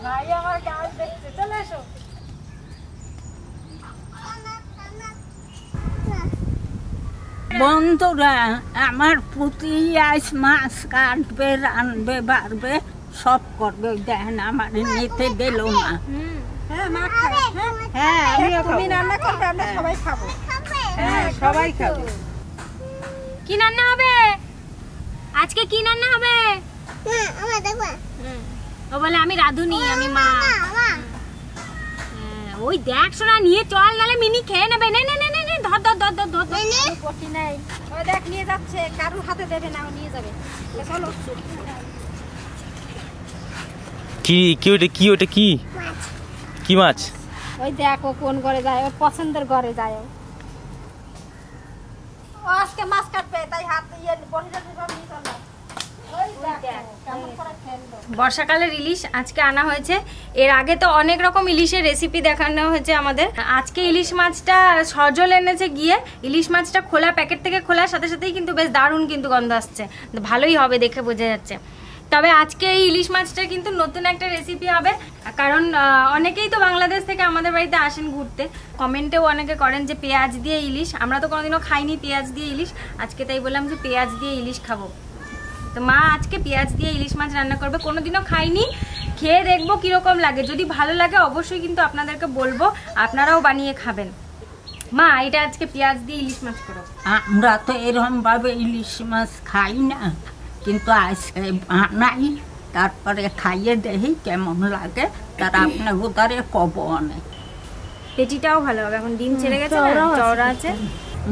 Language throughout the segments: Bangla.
ভাই আমার গাছ দেখতে, চলে এসো। বন্ধুরা, আমার পুতি আজ মাছ কাটবে, রানবে, বাড়বে, সব করবে। দেখেন আমার নিতে দিল না। হ্যাঁ মা খাবে। হ্যাঁ আমিও খাবো। তুমি রান্না করবে, আমরা সবাই খাবো। হ্যাঁ সবাই খাবো। কি রান্না হবে আজকে? কি রান্না হবে? আমার দেখবা। ও বলে আমি রাঁধুনি, আমি মা। ওই দেখ শোনা, নিয়ে চল, নালে মিনি খেয়ে নেবে। নে নে নে নে, ধর ধর ধর ধর ধর। পটি নাই, ওই দেখ নিয়ে যাচ্ছে, কারুর হাতে দেবে না, ও নিয়ে যাবে। চলো। কি কি ওটা, কি ওটা, কি কি মাছ? ওই দেখ ও কোন ঘরে যায়, ওর পছন্দের ঘরে যায়। ও আজকে মাছ কাটবে, তাই হাত ইয়ে বনিটা সব নিয়ে চলো। ওই দেখ কেমন করে খেললো। বর্ষাকালের ইলিশ আজকে আনা হয়েছে। এর আগে তো অনেক রকম ইলিশের রেসিপি দেখানো হয়েছে আমাদের। আজকে ইলিশ মাছটা সজল এনেছে গিয়ে। ইলিশ মাছটা খোলা, প্যাকেট থেকে খোলার সাথে সাথেই কিন্তু বেশ দারুণ কিন্তু গন্ধ আসছে, ভালোই হবে দেখে বোঝা যাচ্ছে। তবে আজকে এই ইলিশ মাছটা কিন্তু নতুন একটা রেসিপি হবে, কারণ অনেকেই তো বাংলাদেশ থেকে আমাদের বাড়িতে আসেন ঘুরতে। কমেন্টেও অনেকে করেন যে পেঁয়াজ দিয়ে ইলিশ, আমরা তো কোনোদিনও খাইনি পেঁয়াজ দিয়ে ইলিশ। আজকে তাই বললাম যে পেঁয়াজ দিয়ে ইলিশ খাবো। তো মা আজকে পেঁয়াজ দিয়ে ইলিশ মাছ রান্না করবে। কোনোদিনও খাইনি, খেয়ে দেখবো কিরকম লাগে। যদি ভালো লাগে অবশ্যই কিন্তু আপনাদেরকে বলবো, আপনারাও বানিয়ে খাবেন। মা এটা আজকে পেঁয়াজ দিয়ে ইলিশ মাছ করো। আমরা তো এরকম ভাবে ইলিশ মাছ খাই না, কিন্তু আজকে বানাই, তারপরে খাইয়ে দেখি কেমন লাগে, তার আপনার উদারে কব অনেক। পেটিটাও ভালো হবে, এখন ডিম ছেড়ে গেছে, চওড়া আছে।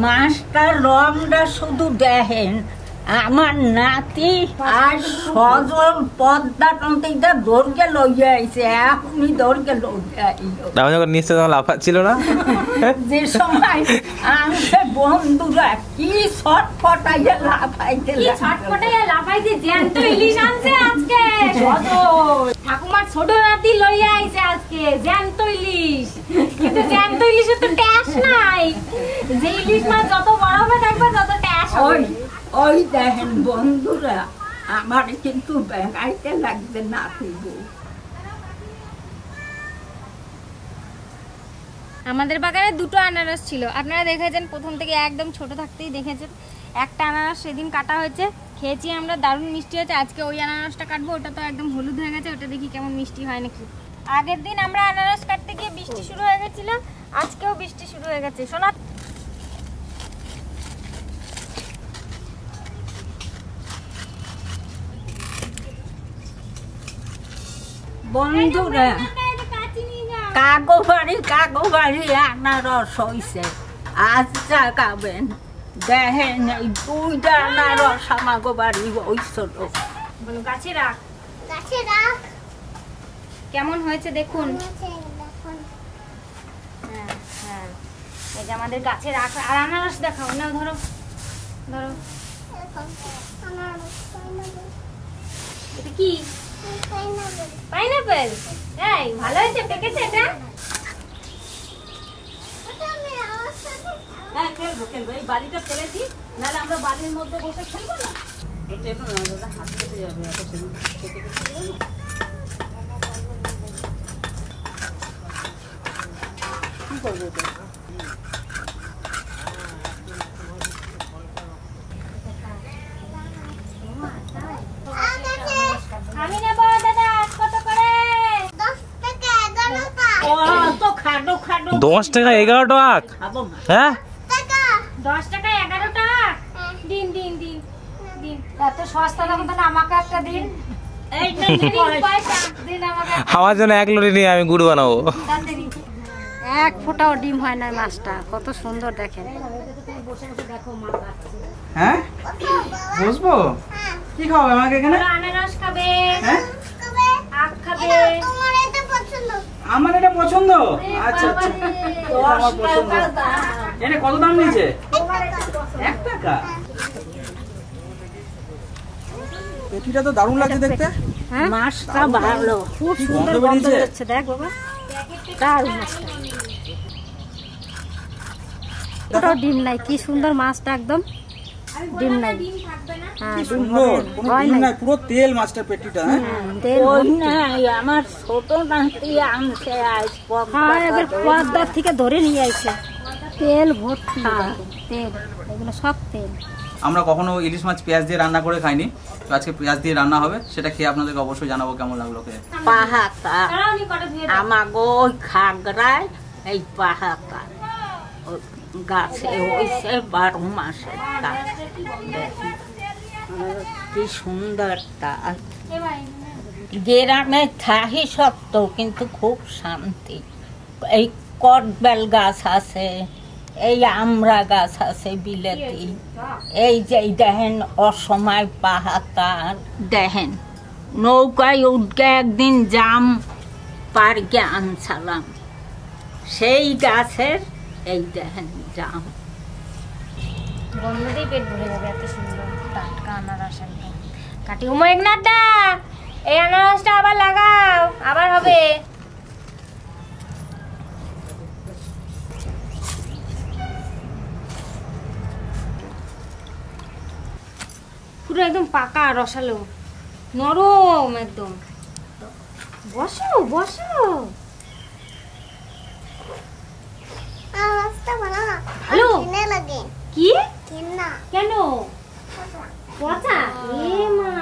মাছটার রংটা শুধু দেখেন। আমার নাতি আর সজল পদ্মার নদীতে দৌড়কে লইয়া আইছে, এখনই দৌড়কে লইয়া আইলো। যখন নিশ্চয় তখন লাফাচ্ছিল না? যে সময় আনছে বন্ধুরা কি ছটফটাইয়া লাফাইতে, জ্যান্ত ইলিশ আনছে আজকে সজল। ঠাকুমার ছোট নাতি লইয়া আইছে আজকে জ্যান্ত ইলিশ, কিন্তু জ্যান্ত ইলিশের তো ট্যাস নাই। যে ইলিশ মাছ যত বড় হবে দেখবে তত ট্যাস হবে। ওই দেখেন বন্ধুরা, আমার কিন্তু বেড়াইতে লাগবে নাতি বউ। আমাদের বাগানে দুটো আনারস ছিল, আপনারা দেখেছেন প্রথম থেকে, একদম ছোট থাকতেই দেখেছেন। একটা আনারস সেদিন কাটা হয়েছে, খেয়েছি আমরা, দারুণ মিষ্টি হয়েছে। আজকে ওই আনারসটা কাটবো, ওটা তো একদম হলুদ হয়ে গেছে, ওটা দেখি কেমন মিষ্টি হয় নাকি। আগের দিন আমরা আনারস কাটতে গিয়ে বৃষ্টি শুরু হয়ে গেছিল, আজকেও বৃষ্টি শুরু হয়ে গেছে। শোনা বন্ধুরা, কাগবাড়ি আনারস হইছে, আজ জাগাবেন। দেখেন এই দুইটা আনারস আমাগো বাড়ি হইছিল। গাছে রাখ, গাছে রাখ। কেমন হয়েছে দেখুন। হ্যাঁ হ্যাঁ, এই যে আমাদের গাছে রাখ। আর আনারস দেখাও না, ধরো ধরো। এটা কি? পাইনাপেল। এই ভালো হয়েছে, পেকেছে এটা। হ্যাঁ খেলবো খেলবো, এই বাড়িটা ফেলেছি, নাহলে আমরা বাড়ির মধ্যে বসে খেলবো না। হাত কেটে যাবে, কি করবো এটা? আমি নেব দাদা, কত করে? 10 টাকা 11 টাকা। ও তো খাটো খাটো। 10 টাকা 11 টাকা? হ্যাঁ 10 টাকা 11 টাকা। দিন দিন দিন দিন, এত সস্তা দাম তো আমাকে একটা দিন। এইটা পয়সা দিন আমাকে। আমার জন্য 1 লরি নিয়ে আমি গুড় বানাবো। এক ফোঁটাও ডিম হয় না মাছটা, কত সুন্দর দেখেন। হ্যাঁ বসবো, কি খাবে আমাকে এখানে? আনারস খাবে, হ্যাঁ আখ খাবে। তোমার এটা পছন্দ? আমার এটা পছন্দ। আচ্ছা আচ্ছা, আমার পছন্দ। এটা কত দাম নিয়েছে? 1 টাকা। পেটিটা তো দারুণ লাগছে দেখতে। মাছটা ভালো, খুব সুন্দর গন্ধ বেরোচ্ছে, দেখ বাবা দারুণ মাছটা। ওটাও ডিম নাই, কি সুন্দর মাছটা একদম। ডিম নাই। ডিম থাকবে না। হ্যাঁ, কি ডিম সুন্দর, হবে। কোনো হয় ডিম নাই। নাই, পুরো তেল মাছটার পেটিটা। হ্যাঁ তেল ওই ভর্তি। নাই, আমার ছোট নাতি আনছে আজ হ্যাঁ, এবার পদ্মা পদ্মার থেকে ধরে নিয়ে আইছে। তেল ভর্তি, হ্যাঁ। তেল, এগুলো সব তেল। আমরা কখনো ইলিশ মাছ পেঁয়াজ দিয়ে রান্না করে খাইনি, তো আজকে পেঁয়াজ দিয়ে রান্না হবে, সেটা খেয়ে আপনাদেরকে অবশ্যই জানাবো কেমন লাগলো খেয়ে। পাহাতা দাঁড়াও, আমি কটা ধুয়ে দিই। আমাগো ওই খাগড়ায় এই পাহাতা ওই গাছে হইছে 12 মাসের গাছ। কি সুন্দর তা। গ্রামে থাহি সত্য কিন্তু খুব শান্তি। এই কটবেল গাছ আছে, এই আমড়া গাছ আছে বিলেতি, এই যে দেখেন অসময় পাহাতা দেখেন। নৌকায় উঠে একদিন জাম পার্কে আনছিলাম, সেই গাছের এই দেখেন জাম। গন্ধতেই পেট ভরে যাবে, এত সুন্দর টাটকা আনারস একদম। কাটি উমো একনাথদা, এই আনারসটা আবার লাগাও, আবার হবে। পুরো একদম পাকা রসালো, নরম একদম। বসো বসো। রাস্তা বানা হ্যালো। কিনে লাগে কি কিনা কেন পচা? এ মা,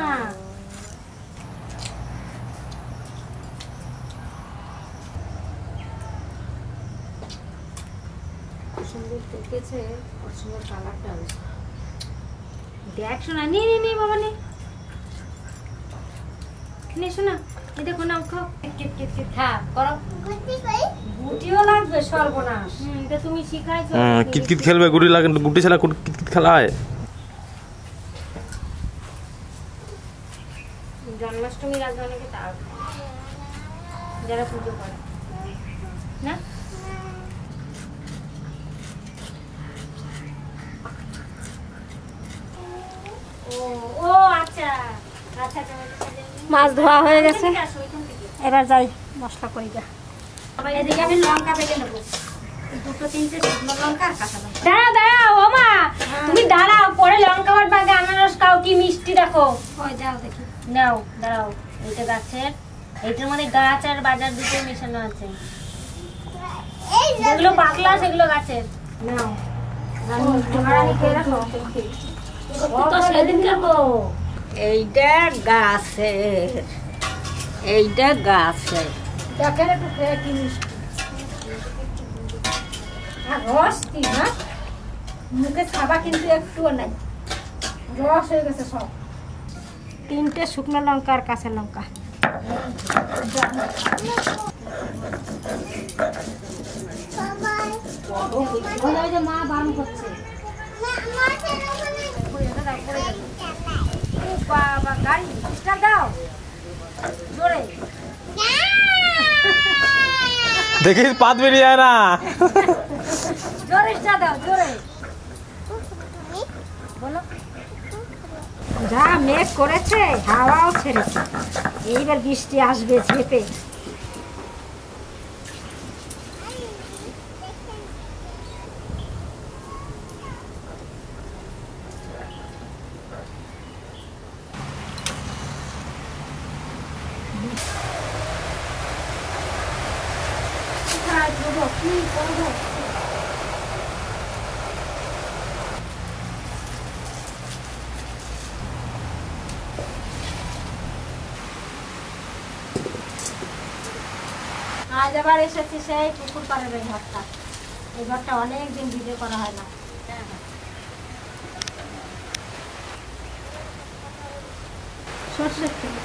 সুন্দর দেখেছে, সুন্দর কালারটা হয়েছে। দেখ শোনা, নে নে নে বাবা নে, নে শোনা, এই দেখো নাও, খাও। কিট কিট কিট খা করো। গুটি কই গুটিও লাগবে, সর্বনাশ। এটা তুমি শিখাইছো। কিতকিত খেলবে, গুটি লাগে, গুটি ছাড়া কিতকিত খেলা হয়। জন্মাষ্টমীর আগে অনেকে তাও যারা পুজো করে না। ও ও আচ্ছা আচ্ছা। মাছ ধোয়া হয়ে গেছে, ওইখান থেকে এবার যাই মশলা করি গা। এদিকে আমি লঙ্কা বেটে নেবো, 2-3টে শুকনো লঙ্কা আর কাঁচা লঙ্কা। দাঁড়াও দাঁড়াও, ও মা তুমি দাঁড়াও, পরে লঙ্কা বাটবা, আগে আনারস খাও, কি মিষ্টি দেখো। ওই দাও দেখি। নাও দাঁড়াও, এইটা গাছের, এইটার মধ্যে গাছ আর বাজার দুটো মেশানো আছে। এই যেগুলো পাতলা সেগুলো গাছের। নাও রানী খেয়ে রাখো। তো সেদিন খাবো। এইটা গাছের, এইটা গাছের। দেখেন একটু খেয়ে কি মিষ্টি। আর রস কি না, মুখে খাবা কিন্তু একটুও নাই, রস হয়ে গেছে সব। 3টে শুকনো লঙ্কা আর কাঁচা লঙ্কা। সবাই ওই যে মা বারণ করছে। মাছের ওখানে ও বাবা, গাড়ি স্টার্ট দাও জোরে। দেখি পাত বেরিয়ে যায় না। জোরে স্টার্ট দাও, জোরে বলো। যা মেঘ করেছে, হাওয়াও ছেড়েছে, এইবার বৃষ্টি আসবে ঝেপে। কি করবো? আজ আবার এসেছি সেই পুকুর পাড়ের এই ঘরটা। এই ঘরটা অনেকদিন ভিডিও করা হয় না। সর্ষের তেল,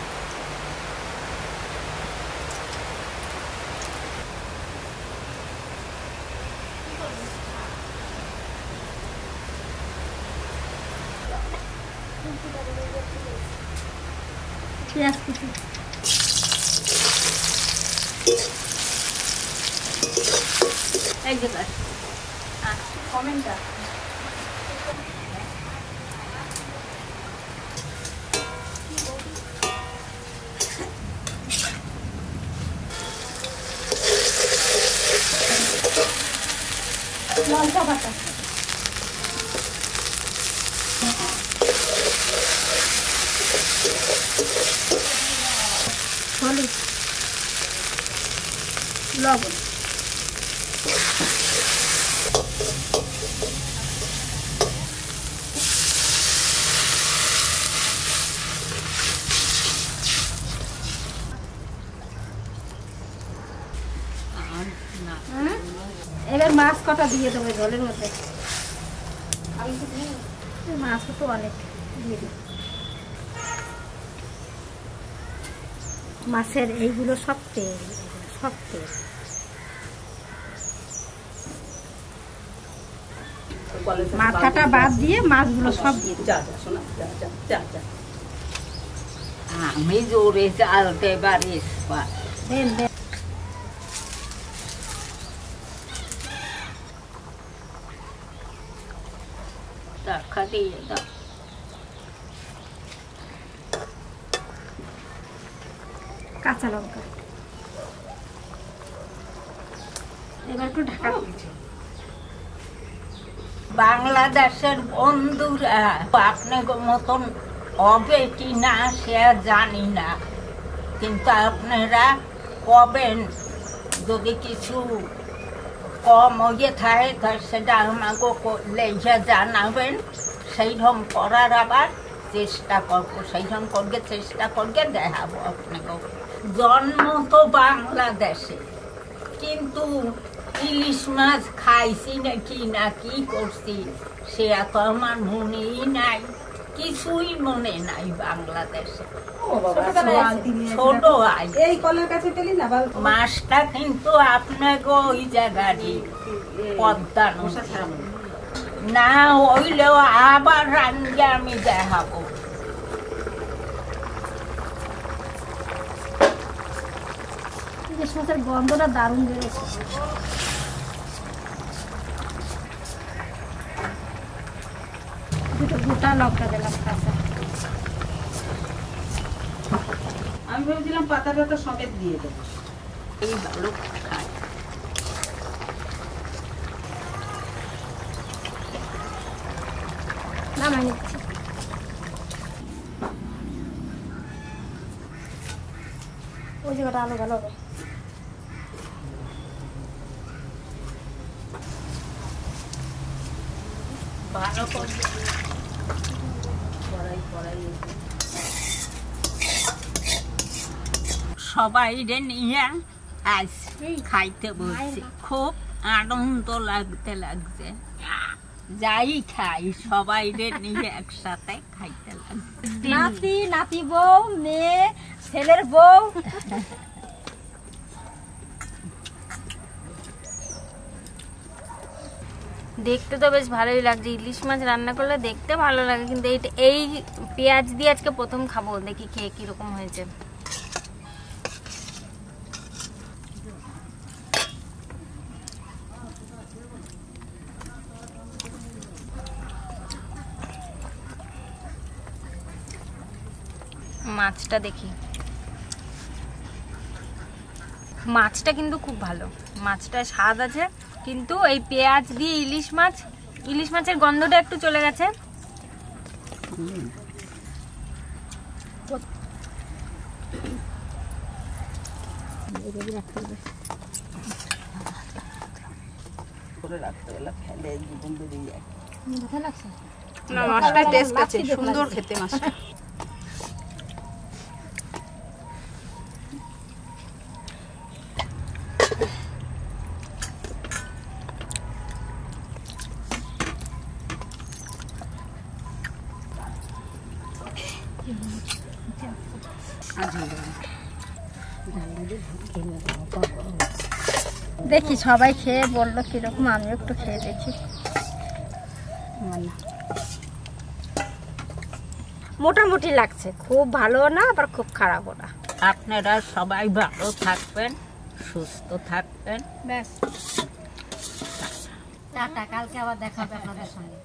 পেঁয়াজ কুচি, এই যে গাছ। কমেন্টটা লঙ্কা বাটা, হলুদ, লবণ। এবার মাছ কটা দিয়ে দেবো জলের মধ্যে। মাছ তো অনেক দিয়ে দিই। মাছের এইগুলো সব তেল, সব তেল। মাথাটা বাদ দিয়ে মাছগুলো সব দিয়ে দিই। আমি জোরে চালতে পারিস। দেন দেন। টাকা দিয়ে দাও। কাঁচা লঙ্কা এবার একটু ঢাকা দিচ্ছি। বাংলাদেশের বন্ধুরা আপনার মতন হবে কি না সে জানি না, কিন্তু আপনারা কবেন যদি কিছু কম হয়ে থাকে তাই সেটা আমাকে লেখে জানাবেন, সেইরকম করার আবার চেষ্টা করবো, সেইরকম করবে চেষ্টা করবে দেখাবো আপনাকে। জন্ম তো বাংলাদেশে, কিন্তু ইলিশ মাছ খাইছি নাকি না কি করছি সে এত আমার মনেই নাই, কিছুই মনে নাই। বাংলাদেশে ছোট মাছটা কিন্তু আপনাকে ওই জায়গারই পদ্মা না হইলেও আবার রান্না আমি দেখাবো। ইলিশ মাছের গন্ধটা দারুণ বেড়েছে। দুটো গোটা লঙ্কা দিলাম কাঁচা। আমি ভেবেছিলাম পাতা পাতা সমেত দিয়ে দেবো। এই ভালো খাই। নামাই নিচ্ছি। ওই জায়গাটা আলো ভালো হবে। ভালো করে সবাই রে নিয়ে আজ খাইতে বলছি, খুব আনন্দ লাগছে। যাই খাই সবাই রে নিয়ে একসাথে খাইতে লাগছে। নাতি, নাতি বউ, মেয়ে, ছেলের বউ। দেখতে তো বেশ ভালোই লাগছে। ইলিশ মাছ রান্না করলে দেখতে ভালো লাগে, কিন্তু এই পেঁয়াজ দিয়ে আজকে প্রথম খাবো, দেখি খেয়ে কিরকম হয়েছে। মাছটা দেখি, মাছটা কিন্তু খুব ভালো, মাছটা স্বাদ আছে, কিন্তু এই পেঁয়াজ দিয়ে ইলিশ মাছের গন্ধটা একটু চলে গেছে। না, মাছটা টেস্ট আছে, সুন্দর খেতে মাছটা। দেখি সবাই খেয়ে বললো কিরকম, আমি একটু খেয়ে দেখি। মোটামুটি লাগছে, খুব ভালো না আবার খুব খারাপও না। আপনারা সবাই ভালো থাকবেন, সুস্থ থাকবেন। ব্যাস টাটা, কালকে আবার দেখা হবে আপনাদের সঙ্গে।